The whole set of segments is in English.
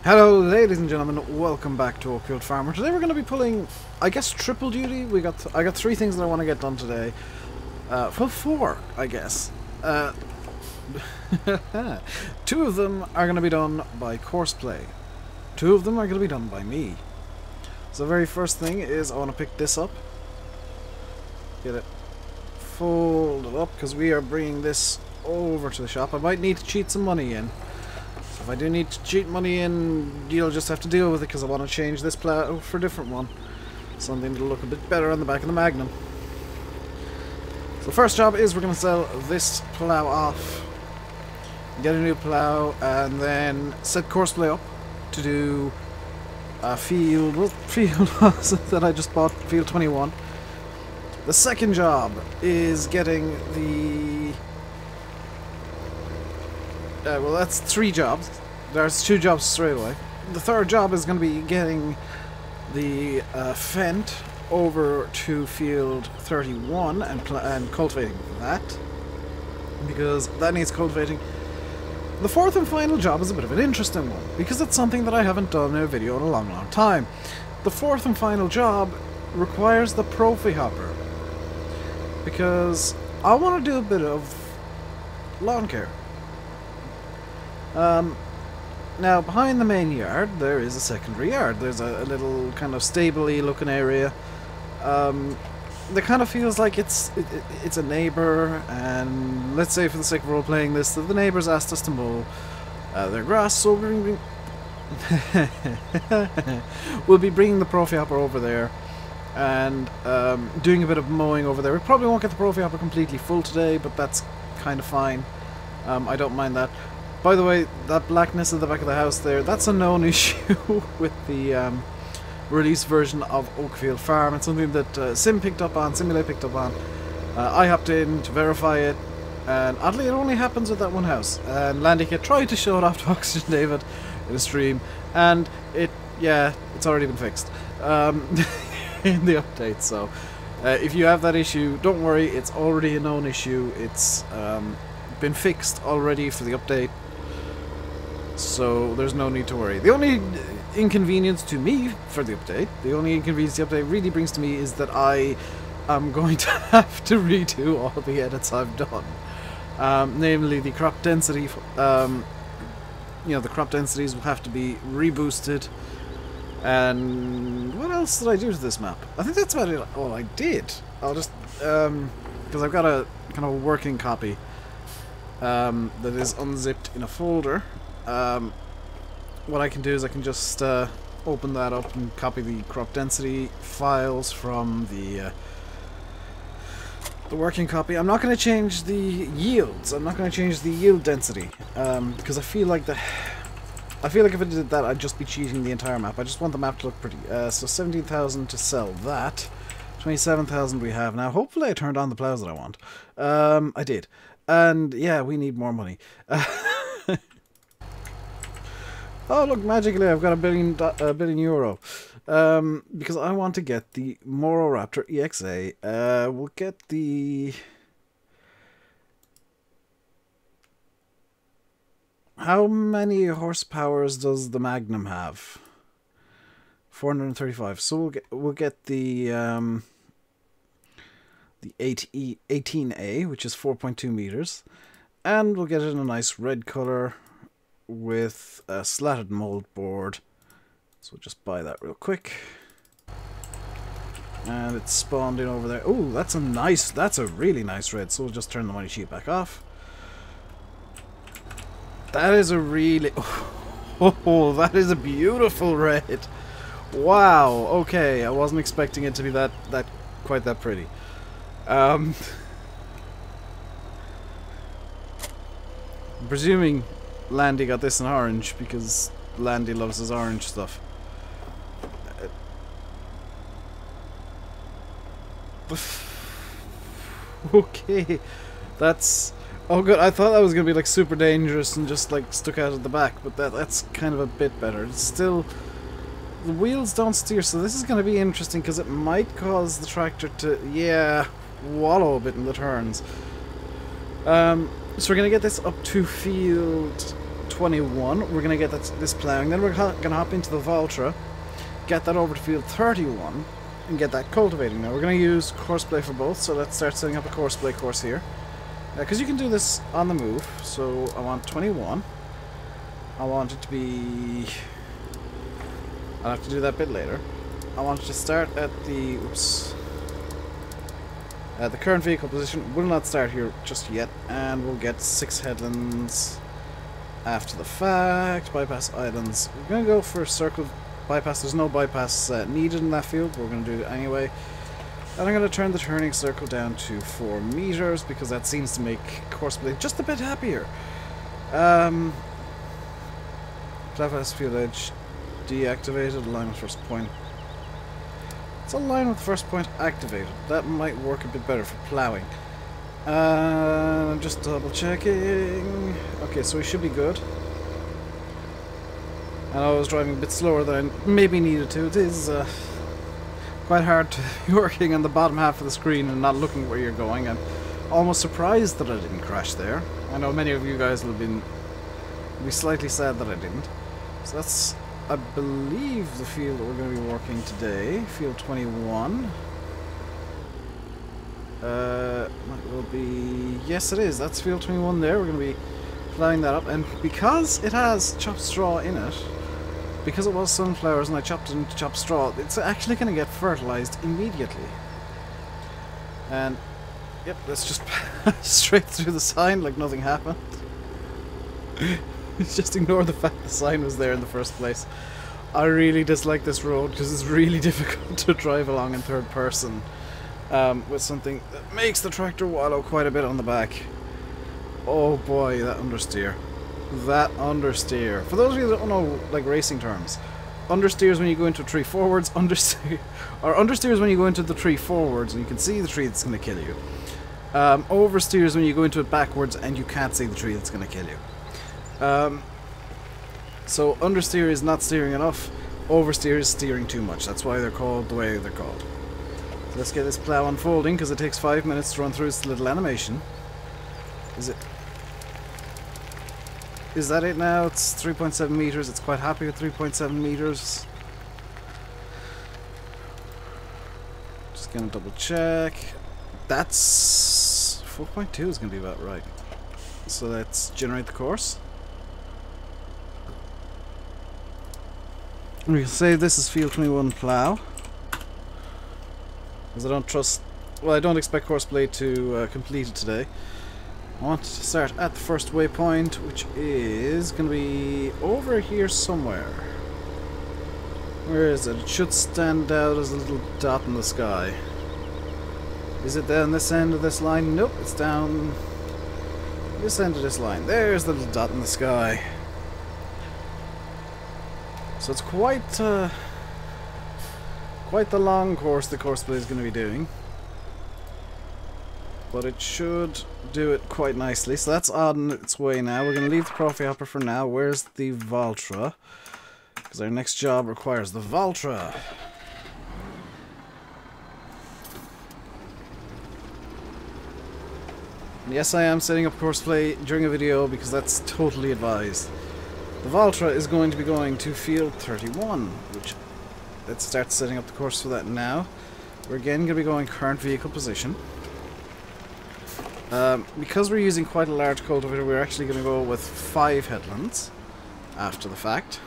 Hello ladies and gentlemen, welcome back to Oakfield Farm. Today we're going to be pulling, I guess, triple duty. I got three things that I want to get done today. Well, four, I guess. Two of them are going to be done by Courseplay. Two of them are going to be done by me. So the very first thing is I want to pick this up. Get it folded up because we are bringing this over to the shop. I might need to cheat some money in. If I do need to cheat money in, you'll just have to deal with it because I want to change this plough for a different one. Something that'll look a bit better on the back of the Magnum. So the first job is we're going to sell this plough off, get a new plough, and then set Courseplay up to do a field. What field was it that I just bought? Field 21. The second job is getting the... well, that's three jobs. There's two jobs straight away. The third job is going to be getting the Fent over to field 31 and cultivating that, because that needs cultivating. The fourth and final job is a bit of an interesting one, because it's something that I haven't done in a video in a long time. The fourth and final job requires the Prophy Hopper, because I want to do a bit of lawn care. Now behind the main yard there is a secondary yard. There's a little kind of stable-y looking area that kind of feels like it's a neighbour, and let's say for the sake of role-playing this, that the neighbours asked us to mow their grass, so we'll be bringing the Prophy Hopper over there and doing a bit of mowing over there. We probably won't get the Prophy Hopper completely full today, but that's kind of fine. I don't mind that. By the way, that blackness at the back of the house there, that's a known issue with the release version of Oakfield Farm. It's something that Simulate picked up on. I hopped in to verify it, and oddly it only happens with that one house. And Landykit tried to show it off to Oxygendavid in a stream, and it's already been fixed in the update. So if you have that issue, don't worry, it's already a known issue. It's been fixed already for the update. So there's no need to worry. The only inconvenience to me for the update, the only inconvenience the update really brings to me is that I am going to have to redo all the edits I've done. Namely the crop density, the crop densities will have to be reboosted. And what else did I do to this map? I think that's about it. All I did. I'll just, because I've got a kind of a working copy that is unzipped in a folder. What I can do is I can just open that up and copy the crop density files from the working copy. I'm not going to change the yields. I'm not going to change the yield density because I feel like if I did that, I'd just be cheating the entire map. I just want the map to look pretty. So 17,000 to sell that. 27,000 we have now. Hopefully I turned on the plows that I want. I did. And yeah, we need more money. Oh look, magically I've got a billion euro. Because I want to get the Mororaptor EXA. We'll get the... How many horsepowers does the Magnum have? 435. So we'll get the 18A, which is 4.2 meters, and we'll get it in a nice red color with a slatted mold board. So we'll just buy that real quick. And it's spawned in over there. Oh, that's a really nice red. So we'll just turn the money sheet back off. That is a really... Oh, that is a beautiful red. Wow, okay, I wasn't expecting it to be quite that pretty. I'm presuming Landy got this in orange because Landy loves his orange stuff. Okay, that's... Oh good, I thought that was going to be like super dangerous and just like stuck out at the back, but that's kind of a bit better. It's still... The wheels don't steer, so this is going to be interesting because it might cause the tractor to, wallow a bit in the turns. So we're going to get this up to field 21, we're going to get this ploughing. Then we're going to hop into the Valtra, get that over to field 31, and get that cultivating. Now we're going to use Courseplay for both, so let's start setting up a Courseplay course here. Because you can do this on the move, so I want 21. I want it to be... I'll have to do that bit later. I want it to start at the... Oops. The current vehicle position will not start here just yet, and we'll get 6 headlands after the fact. Bypass islands. We're going to go for a circle bypass. There's no bypass needed in that field, but we're going to do it anyway. And I'm going to turn the turning circle down to 4 meters because that seems to make Courseplay just a bit happier. Bypass field edge deactivated. Align with first point. It's align with first point activated. That might work a bit better for ploughing. I'm just double checking. Okay, so we should be good. And I was driving a bit slower than I maybe needed to. It is quite hard to be working on the bottom half of the screen and not looking where you're going. I'm almost surprised that I didn't crash there. I know many of you guys will be slightly sad that I didn't. So that's, I believe, the field that we're going to be working today. Field 21. Will be... Yes, it is. That's field 21 there. We're going to be ploughing that up. And because it has chopped straw in it, because it was sunflowers and I chopped it into chopped straw, it's actually going to get fertilized immediately. And, yep, let's just pass straight through the sign like nothing happened. Just ignore the fact the sign was there in the first place. I really dislike this road because it's really difficult to drive along in third person with something that makes the tractor wallow quite a bit on the back. Oh boy, that understeer. That understeer. For those of you that don't know, like, racing terms, understeers when you go into a tree forwards, understeers when you go into the tree forwards and you can see the tree that's going to kill you. Oversteers when you go into it backwards and you can't see the tree that's going to kill you. So understeer is not steering enough, oversteer is steering too much. That's why they're called the way they're called. So let's get this plough unfolding because it takes 5 minutes to run through its little animation. Is that it now? It's 3.7 meters. It's quite happy with 3.7 meters. Just gonna double check. That's 4.2 is gonna be about right. So let's generate the course. We can say this is field 21 plough. Because I don't trust... Well, I don't expect Courseplay to complete it today. I want to start at the first waypoint, which is going to be over here somewhere. Where is it? It should stand out as a little dot in the sky. Is it down this end of this line? Nope, it's down this end of this line. There's the little dot in the sky. So it's quite the long course the Courseplay is going to be doing. But it should do it quite nicely. So that's on its way now. We're going to leave the Profi Hopper for now. Where's the Valtra? Because our next job requires the Valtra. And yes, I am setting up Courseplay during a video because that's totally advised. The Valtra is going to be going to field 31, which... Let's start setting up the course for that now. We're again going to be going current vehicle position. Because we're using quite a large cultivator, we're actually going to go with 5 headlands after the fact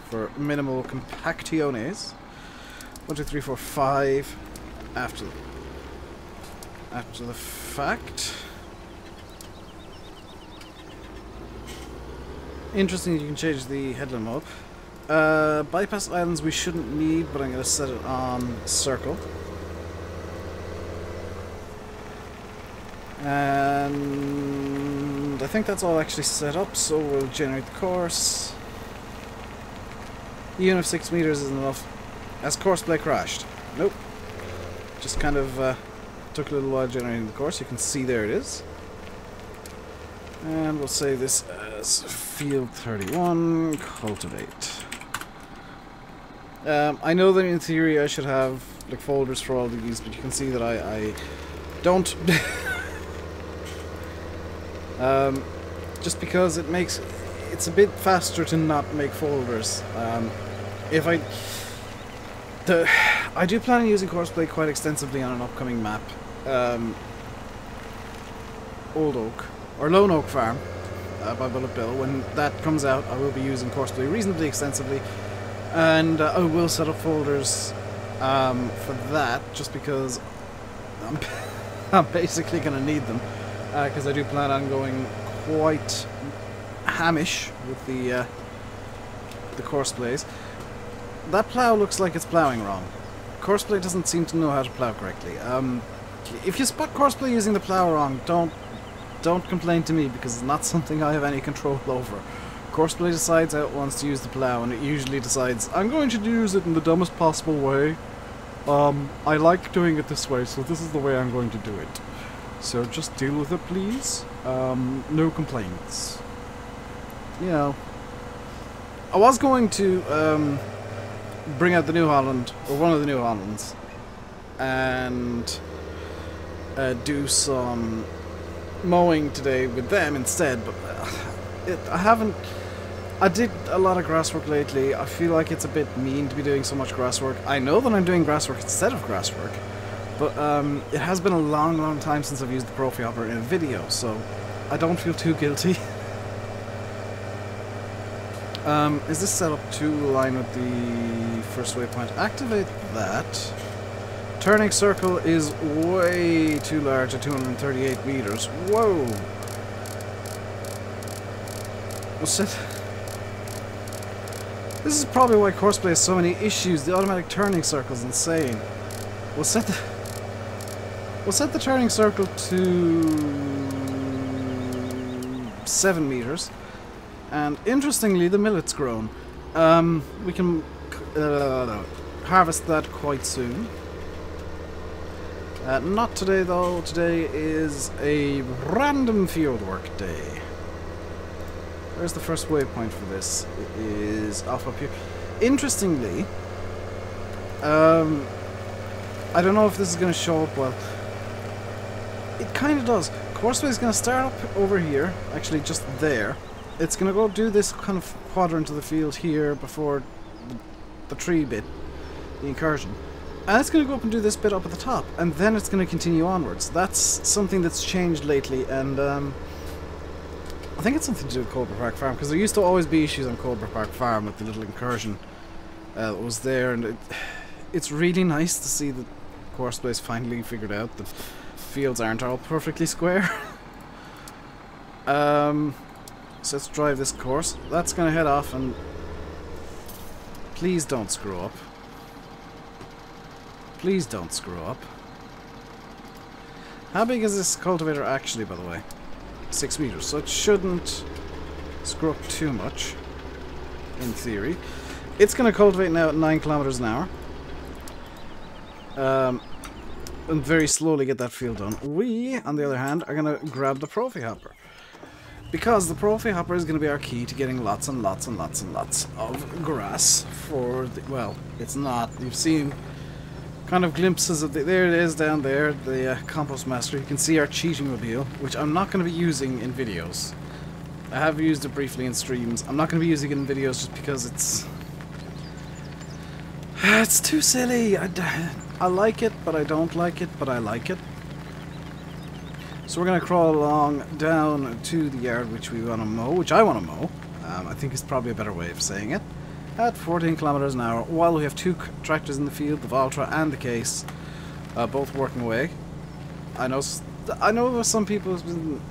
for minimal compactiones. 1, 2, 3, 4, 5 after the fact. Interesting, you can change the headland mode. Bypass islands we shouldn't need, but I'm going to set it on circle. And I think that's all actually set up, so we'll generate the course. Even if 6 meters isn't enough. Has Courseplay crashed? Nope. Just kind of took a little while generating the course. You can see there it is. And we'll save this as field 31, cultivate. I know that in theory I should have like folders for all of these, but you can see that I don't. Just because it makes it's a bit faster to not make folders. If I do plan on using Courseplay quite extensively on an upcoming map, Old Oak or Lone Oak Farm by Bullet Bill. When that comes out, I will be using Courseplay reasonably extensively, and I will set up folders for that, just because I'm basically going to need them, because I do plan on going quite hamish with the Courseplays. That plow looks like it's plowing wrong. Courseplay doesn't seem to know how to plow correctly. If you spot Courseplay using the plow wrong, don't complain to me, because it's not something I have any control over. Courseplay decides how it wants to use the plow, and it usually decides, I'm going to use it in the dumbest possible way. I like doing it this way, so this is the way I'm going to do it. So just deal with it, please. No complaints. You know, I was going to bring out the New Holland, or one of the New Hollands, and do some mowing today with them instead, but I did a lot of grass work lately. I feel like it's a bit mean to be doing so much grass work. I know that I'm doing grass work instead of grass work, but it has been a long time since I've used the Profi Hopper in a video, so I don't feel too guilty. Is this set up to align with the first waypoint? Activate that. Turning circle is way too large at 238 meters. Whoa! What's it? This is probably why Courseplay has so many issues. The automatic turning circle is insane. We'll set the turning circle to 7 meters. And interestingly, the millet's grown. We can harvest that quite soon. Not today though. Today is a random fieldwork day. Where's the first waypoint for this? It is off up here. Interestingly, I don't know if this is going to show up well. It kind of does. Courseplay is going to start up over here, actually just there. It's going to go do this kind of quadrant of the field here before the tree bit, the incursion. And it's going to go up and do this bit up at the top, and then it's going to continue onwards. That's something that's changed lately, and I think it's something to do with Coldborough Park Farm, because there used to always be issues on Coldborough Park Farm with the little incursion that was there, and it's really nice to see that Courseplay's finally figured out that fields aren't all perfectly square. So let's drive this course. That's going to head off, and please don't screw up. Please don't screw up. How big is this cultivator actually, by the way? 6 meters, so it shouldn't screw up too much, in theory. It's going to cultivate now at 9 kilometers an hour. And very slowly get that field done. We, on the other hand, are going to grab the Profi Hopper. Because the Profi Hopper is going to be our key to getting lots and lots and lots and lots of grass for the, well, it's not. You've seen kind of glimpses of the, there it is down there, the compost master. You can see our cheating mobile, which I'm not going to be using in videos. I have used it briefly in streams. I'm not going to be using it in videos just because it's too silly. I like it, but I don't like it, but I like it. So we're going to crawl along down to the yard which we want to mow, which I want to mow. I think is probably a better way of saying it. At 14 kilometers an hour, while we have 2 tractors in the field, the Valtra and the Case, both working away. I know some people have been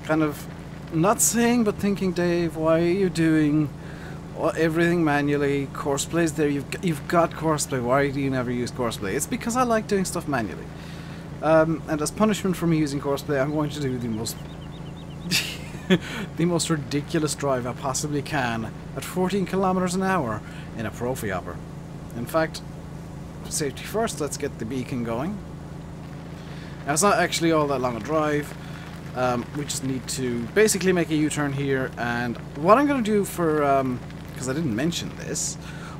kind of not saying but thinking, Dave, why are you doing everything manually? Courseplay's there. You've got Courseplay. Why do you never use Courseplay? It's because I like doing stuff manually. And as punishment for me using Courseplay, I'm going to do the most the most ridiculous drive I possibly can at 14 kilometers an hour in a Profi Hopper. In fact, safety first, let's get the beacon going. Now, it's not actually all that long a drive. We just need to basically make a U-turn here, and what I'm going to do for, because I didn't mention this,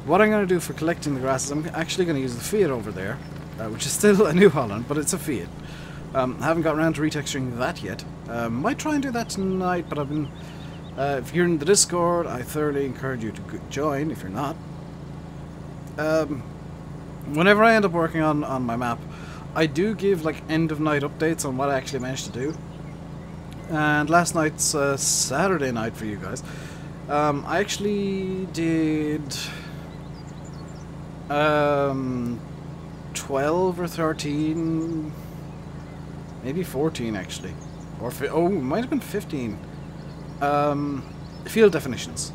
what I'm going to do for collecting the grass is I'm actually going to use the Fiat over there, which is still a New Holland, but it's a Fiat. I haven't got around to retexturing that yet. Might try and do that tonight, but I've been If you're in the Discord, I thoroughly encourage you to join if you're not. Whenever I end up working on my map, I do give like end of night updates on what I actually managed to do. And last night's Saturday night for you guys. I actually did 12 or 13, maybe 14 actually, or oh, it might have been 15. Field definitions,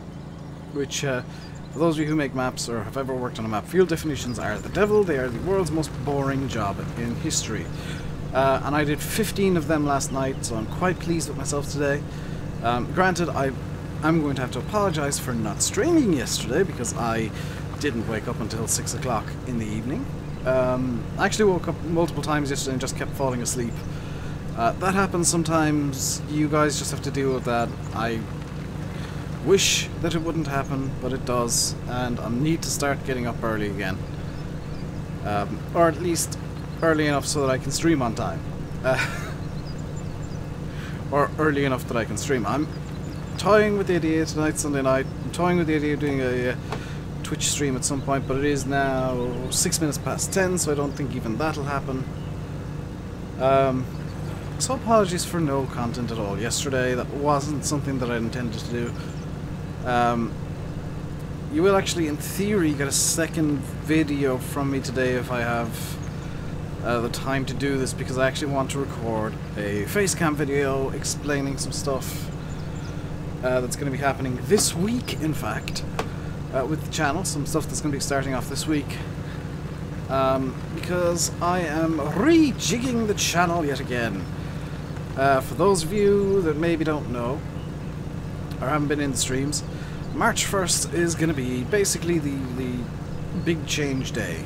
which for those of you who make maps or have ever worked on a map, field definitions are the devil. They are the world's most boring job in history. And I did 15 of them last night, so I'm quite pleased with myself today. Granted, I'm going to have to apologise for not streaming yesterday because I didn't wake up until 6 o'clock in the evening. I actually woke up multiple times yesterday and just kept falling asleep. That happens sometimes. You guys just have to deal with that. I wish that it wouldn't happen, but it does, and I need to start getting up early again. Or at least early enough so that I can stream on time. Or early enough that I can stream. I'm toying with the idea tonight, Sunday night. I'm toying with the idea of doing a Twitch stream at some point, but it is now 6 minutes past 10, so I don't think even that'll happen. So apologies for no content at all yesterday. That wasn't something that I intended to do. You will actually, in theory, get a second video from me today if I have the time to do this, because I actually want to record a facecam video explaining some stuff that's going to be happening this week, in fact, with the channel. Some stuff that's going to be starting off this week. Because I am rejigging the channel yet again. For those of you that maybe don't know, or haven't been in the streams, March 1st is going to be basically the big change day.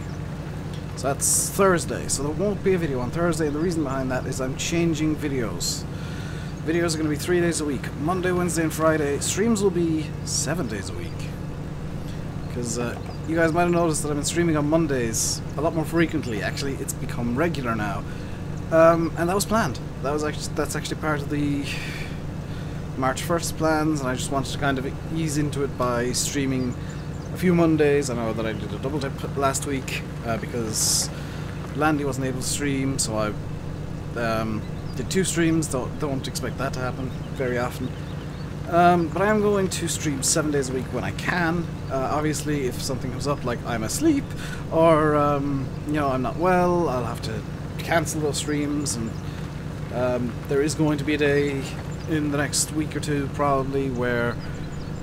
So that's Thursday, so there won't be a video on Thursday, and the reason behind that is I'm changing videos. Videos are going to be 3 days a week. Monday, Wednesday, and Friday. Streams will be 7 days a week. Because you guys might have noticed that I've been streaming on Mondays a lot more frequently. Actually, it's become regular now. And that was planned. That's actually part of the March 1st plans, and I just wanted to kind of ease into it by streaming a few Mondays. I know that I did a double dip last week because Landy wasn't able to stream, so I did 2 streams. Don't expect that to happen very often. But I am going to stream 7 days a week when I can. Obviously, if something comes up like I'm asleep or you know, I'm not well, I'll have to cancel those streams, and there is going to be a day in the next week or two probably where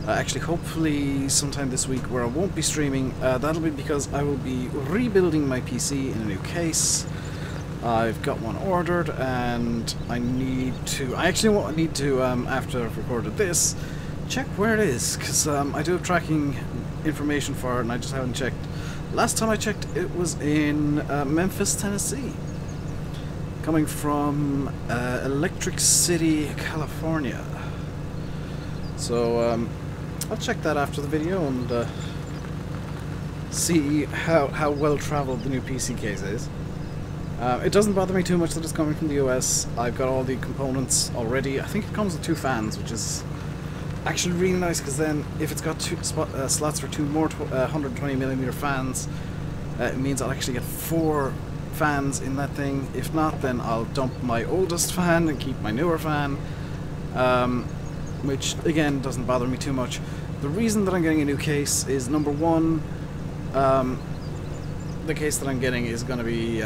actually hopefully sometime this week where I won't be streaming. That'll be because I will be rebuilding my PC in a new case. I've got one ordered, and I actually need to after I've recorded this, check where it is, because I do have tracking information for it and I just haven't checked. Last time I checked, it was in Memphis, Tennessee, coming from Electric City, California. So I'll check that after the video and see how well traveled the new PC case is. It doesn't bother me too much that it's coming from the US. I've got all the components already. I think it comes with 2 fans, which is actually really nice, because then if it's got 2 slots for 2 more 120mm fans, it means I'll actually get 4 fans in that thing. If not, then I'll dump my oldest fan and keep my newer fan, which again doesn't bother me too much. The reason that I'm getting a new case is, number one, the case that I'm getting is going to be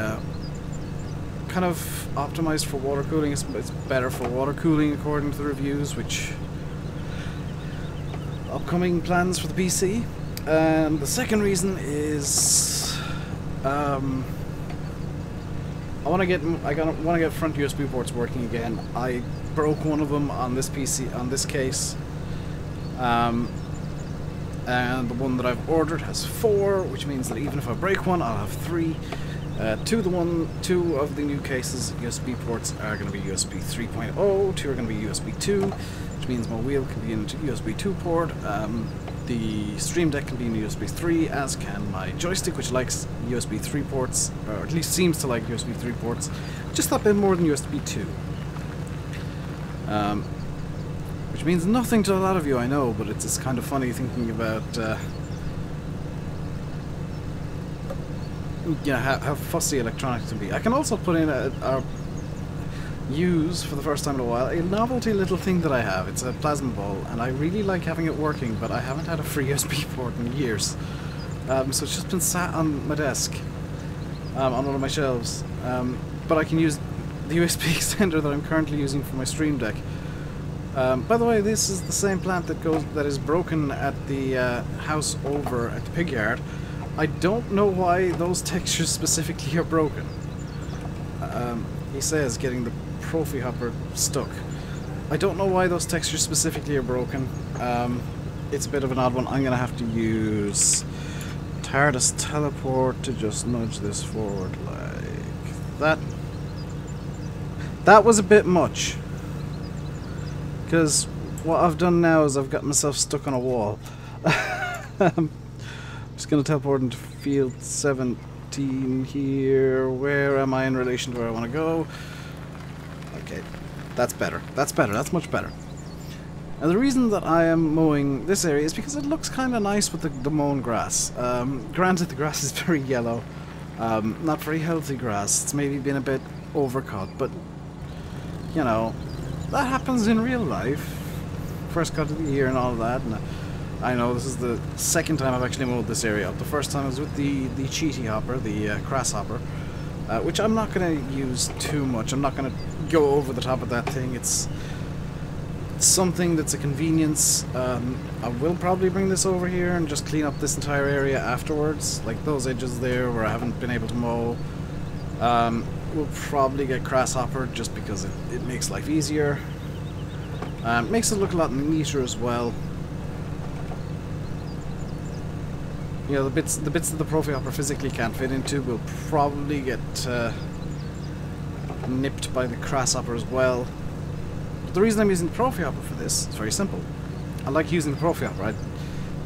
kind of optimized for water cooling. It's better for water cooling according to the reviews, which upcoming plans for the PC. And the second reason is I want to get front USB ports working again. I broke one of them on this PC, on this case, and the one that I've ordered has 4, which means that even if I break one, I'll have 3. 2 of the new cases USB ports are going to be USB 3.0, 2 are going to be USB 2, which means my wheel can be in a USB 2 port. The Stream Deck can be in USB 3, as can my joystick, which likes USB 3 ports, or at least seems to like USB 3 ports, just a bit more than USB 2. Which which means nothing to a lot of you, I know, but it's kind of funny thinking about you know, how fussy electronics can be. I can also put in use for the first time in a while a novelty little thing that I have. It's a plasma ball, and I really like having it working, but I haven't had a free USB port in years. So it's just been sat on my desk, on one of my shelves. But I can use the USB extender that I'm currently using for my Stream Deck. By the way, this is the same plant that is broken at the house over at the pig yard. I don't know why those textures specifically are broken. He says getting the trophy hopper stuck. I don't know why those textures specifically are broken. It's a bit of an odd one. I'm gonna have to use TARDIS teleport to just nudge this forward like that. That was a bit much, because what I've done now is I've got myself stuck on a wall. I'm just gonna teleport into field 17 here. Where am I in relation to where I want to go? Okay, that's better. That's better. That's much better. And the reason that I am mowing this area is because it looks kind of nice with the mown grass. Granted, the grass is very yellow. Not very healthy grass. It's maybe been a bit overcut, but you know, that happens in real life. First cut of the year and all of that. And I know this is the second time I've actually mowed this area up. The first time was with the cheaty hopper, the grass hopper, which I'm not going to use too much. I'm not going to go over the top of that thing. It's something that's a convenience. I will probably bring this over here and just clean up this entire area afterwards, like those edges there where I haven't been able to mow. We'll probably get grasshopper just because it makes life easier. Makes it look a lot neater as well. You know, the bits that the Profi hopper physically can't fit into will probably get nipped by the grasshopper as well. But the reason I'm using the Profi hopper for this is very simple. I like using the Profi hopper.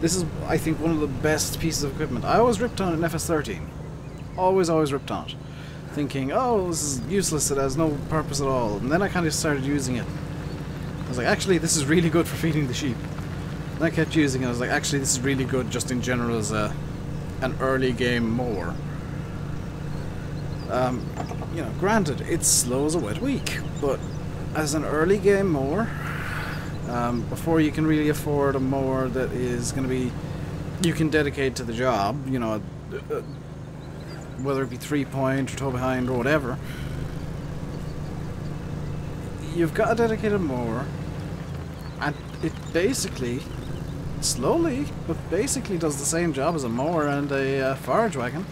This is, I think, one of the best pieces of equipment. I always ripped on an FS13. Always ripped on it. Thinking, oh, this is useless, it has no purpose at all. And then I kind of started using it. I was like, actually, this is really good for feeding the sheep. And I kept using it. I was like, actually, this is really good just in general as an early game mower. You know, granted, it's slow as a wet week, but as an early game mower, before you can really afford a mower that is going to be, you can dedicate to the job, you know, whether it be 3-point or toe behind or whatever, you've got a dedicated mower, and it basically, slowly, but basically does the same job as a mower and a forage wagon.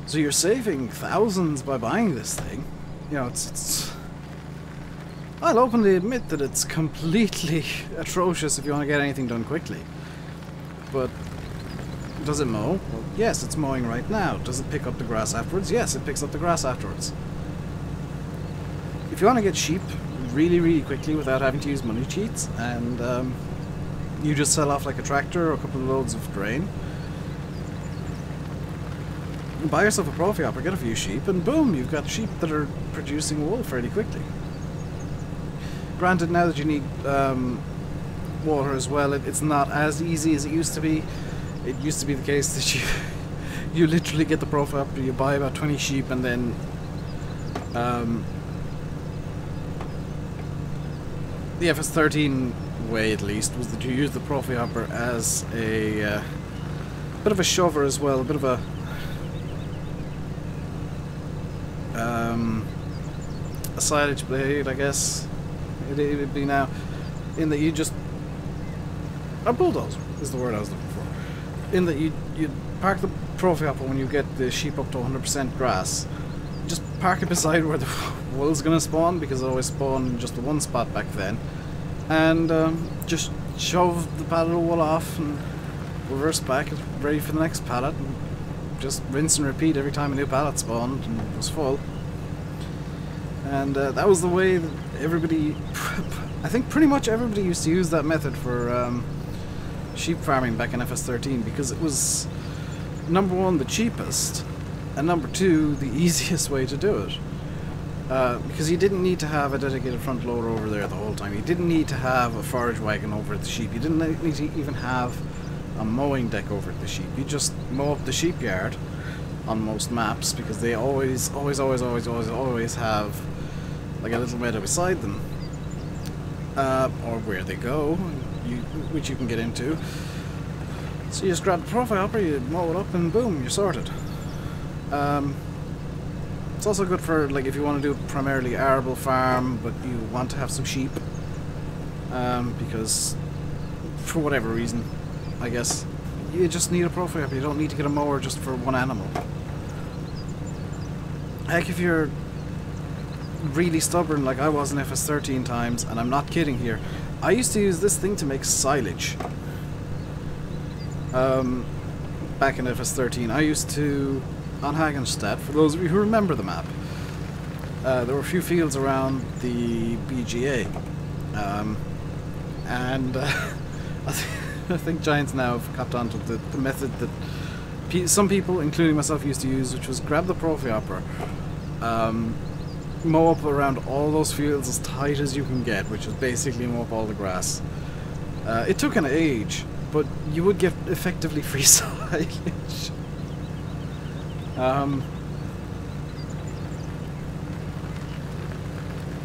So you're saving thousands by buying this thing. You know, it's I'll openly admit that it's completely atrocious if you want to get anything done quickly. But does it mow? Well, yes, it's mowing right now. Does it pick up the grass afterwards? Yes, it picks up the grass afterwards. If you want to get sheep really quickly without having to use money cheats, and you just sell off like a tractor or a couple of loads of grain, buy yourself a Profi hopper, get a few sheep, and boom, you've got sheep that are producing wool fairly quickly. Granted, now that you need water as well, it's not as easy as it used to be. It used to be the case that you literally get the Profi hopper, you buy about 20 sheep, and then the FS13 way, at least, was that you use the Profi hopper as a bit of a shover as well, a bit of a silage blade, I guess it would be now, in that you just, a bulldozer is the word I was looking for, in that you park the Profi hopper when you get the sheep up to 100% grass, just park it beside where the wool's going to spawn, because it always spawned in just the one spot back then, and just shove the pallet of wool off and reverse back, it's ready for the next pallet, and just rinse and repeat every time a new pallet spawned and it was full. And that was the way that everybody, I think pretty much everybody used to use that method for sheep farming back in FS13, because it was, number one, the cheapest, and number two, the easiest way to do it. Because you didn't need to have a dedicated front loader over there the whole time. You didn't need to have a forage wagon over at the sheep. You didn't need to even have a mowing deck over at the sheep. You just mow up the sheep yard on most maps, because they always have like a little meadow beside them, or where they go, which you can get into. So you just grab the profile hopper, you mow it up, and boom, you're sorted. It's also good for, like, if you want to do primarily arable farm, but you want to have some sheep, because for whatever reason, I guess, you just need a profile hopper. You don't need to get a mower just for one animal. Heck, if you're really stubborn like I was in FS13 times, and I'm not kidding here, I used to use this thing to make silage. Back in FS13, I used to, on Hagenstadt, for those of you who remember the map, there were a few fields around the BGA, and I think Giants now have copped onto the method that some people, including myself, used to use, which was grab the profile hopper, mow up around all those fields as tight as you can get, which is basically mow up all the grass. It took an age, but you would get effectively free silage.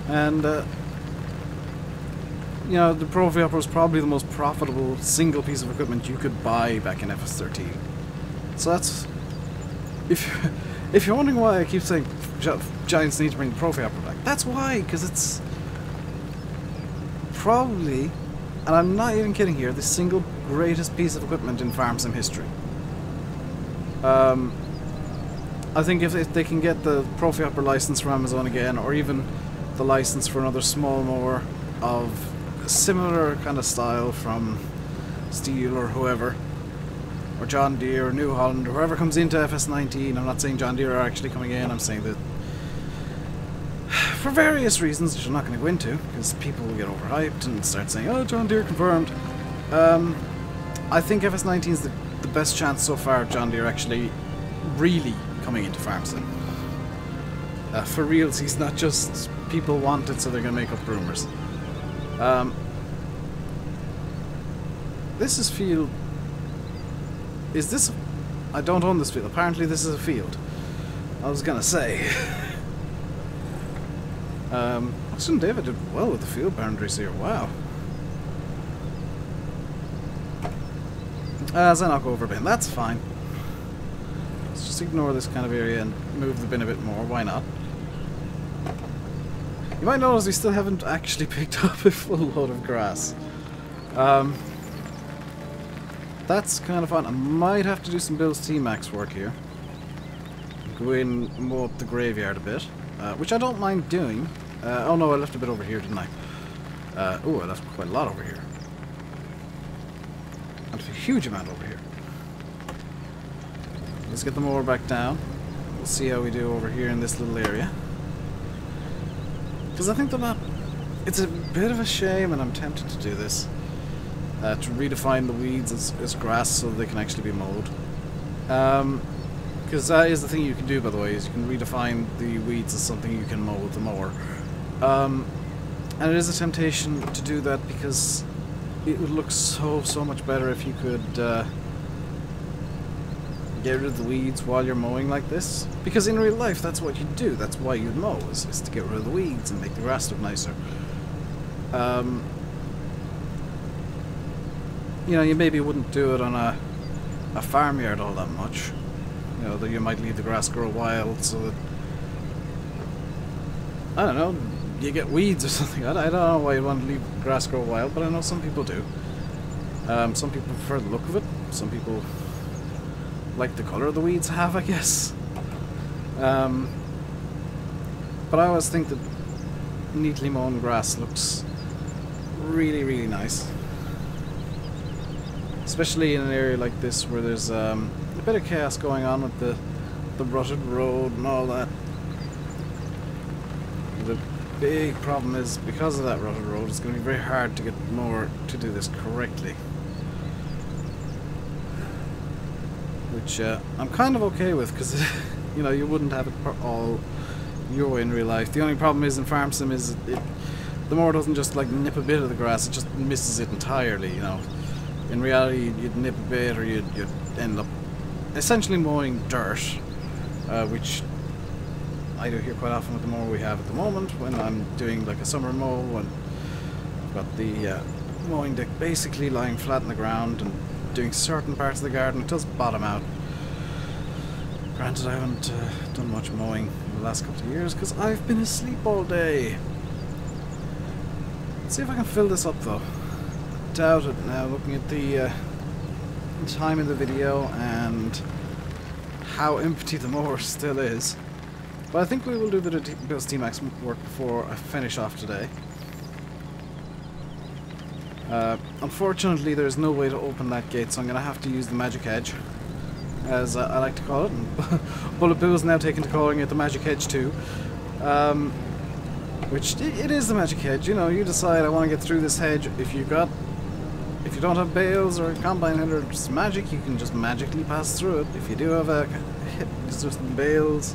And you know, the profile hopper was probably the most profitable single piece of equipment you could buy back in FS13. So that's, if you're wondering why I keep saying Giants need to bring the profile hopper back, that's why, because it's probably, and I'm not even kidding here, the single greatest piece of equipment in farm sim history. I think if they can get the profile hopper license from Amazon again, or even the license for another small mower of a similar kind of style from Steel or whoever, or John Deere or New Holland, or whoever comes into FS19. I'm not saying John Deere are actually coming in, I'm saying that for various reasons, which I'm not going to go into, because people will get overhyped and start saying, oh, John Deere confirmed. I think FS19 is the best chance so far of John Deere actually really coming into farm sim. For reals, he's not just people want it so they're going to make up rumours. This is field... Is this... I don't own this field. Apparently this is a field. I was going to say. Oxygendavid did well with the field boundaries here. Wow. As I knock over a bin. That's fine. Let's just ignore this kind of area and move the bin a bit more. Why not? You might notice we still haven't actually picked up a full load of grass. That's kind of fun. I might have to do some Bill's T-Max work here. Go in and mow up the graveyard a bit, which I don't mind doing. Oh no, I left a bit over here, didn't I? Oh, I left quite a lot over here. And a huge amount over here. Let's get the mower back down. We'll see how we do over here in this little area. Because I think they're not... It's a bit of a shame, and I'm tempted to do this. To redefine the weeds as grass so they can actually be mowed. Because that is the thing you can do, by the way, is you can redefine the weeds as something you can mow with the mower. And it is a temptation to do that because it would look so much better if you could get rid of the weeds while you're mowing like this. Because in real life, that's what you'd do. That's why you'd mow, is to get rid of the weeds and make the grass look nicer. You know, you maybe wouldn't do it on a farmyard all that much. You know, that you might leave the grass grow wild so that, I don't know, you get weeds or something. I don't know why you want to leave grass grow wild, but I know some people do. Some people prefer the look of it. Some people like the colour the weeds have, I guess. But I always think that neatly mown grass looks really nice. Especially in an area like this where there's a bit of chaos going on with the rutted road and all that. The big problem is, because of that rutted road, it's going to be very hard to get more to do this correctly. Which I'm kind of okay with, because you know, you wouldn't have it all your way in real life. The only problem is in Farm Sim is the mower doesn't just like nip a bit of the grass, it just misses it entirely, you know. In reality, you'd nip a bit or you'd end up essentially mowing dirt, which I do here quite often with the mower we have at the moment when I'm doing like a summer mow, and I've got the mowing deck basically lying flat on the ground and doing certain parts of the garden. It does bottom out. Granted, I haven't done much mowing in the last couple of years because I've been asleep all day. Let's see if I can fill this up though. Doubt it now, looking at the time in the video and how empty the mower still is. But I think we will do a bit of T-Max work before I finish off today. Unfortunately, there's no way to open that gate, so I'm going to have to use the magic hedge, as I like to call it. And Bullet Boo is now taken to calling it the magic hedge too. Which it is the magic hedge. You know, you decide I want to get through this hedge. If you don't have bales or a combine header, it's magic. You can just magically pass through it. If you do have just bales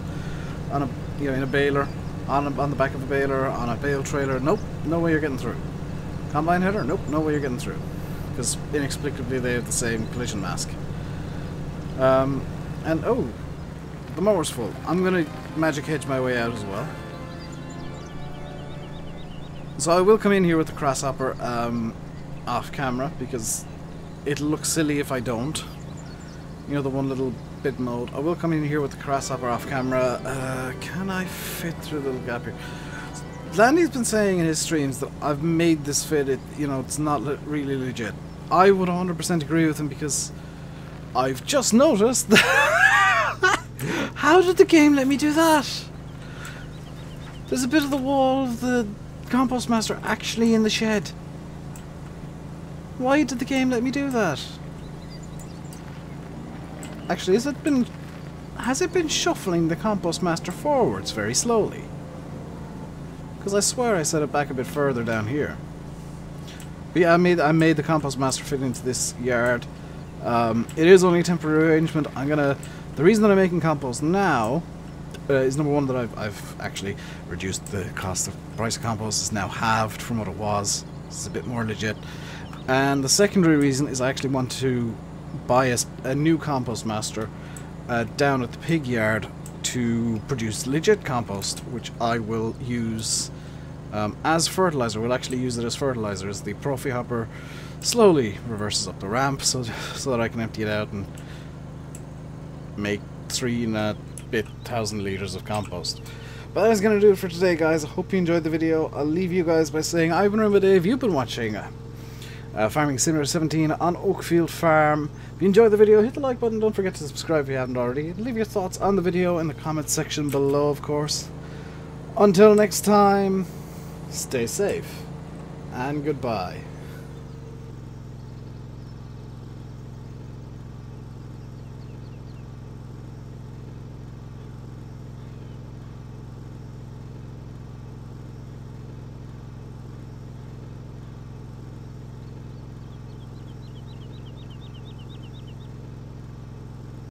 on a in a baler, on the back of a baler, on a bale trailer, nope, no way you're getting through. Combine header, nope, no way you're getting through, because inexplicably they have the same collision mask. And oh, the mower's full. I'm gonna magic hedge my way out as well. So I will come in here with the crosshopper off camera, because it'll look silly if I don't. You know, the one little bit mode. I will come in here with the crosshopper off camera. Can I fit through the little gap here? Landy's been saying in his streams that I've made this fit. It's not really legit. I would 100% agree with him, because I've just noticed that how did the game let me do that? There's a bit of the wall of the Compost Master actually in the shed. Why did the game let me do that? Actually, has it been shuffling the Compost Master forwards very slowly? Because I swear I set it back a bit further down here. But yeah, I made the Compost Master fit into this yard. It is only a temporary arrangement. The reason that I'm making compost now is number one, that I've actually reduced the price of compost is now halved from what it was. It's a bit more legit. And the secondary reason is I actually want to buy a new Compost Master down at the pig yard to produce legit compost, which I will use as fertilizer. We'll actually use it as fertilizer, as the Profi Hopper slowly reverses up the ramp so that I can empty it out and make 3,000 litres of compost. But that is going to do it for today, guys. I hope you enjoyed the video. I'll leave you guys by saying I've been RainbowDave. You've been watching Farming Simulator 17 on Oakfield Farm. If you enjoyed the video, hit the like button. Don't forget to subscribe if you haven't already. Leave your thoughts on the video in the comments section below, of course. Until next time, stay safe and goodbye.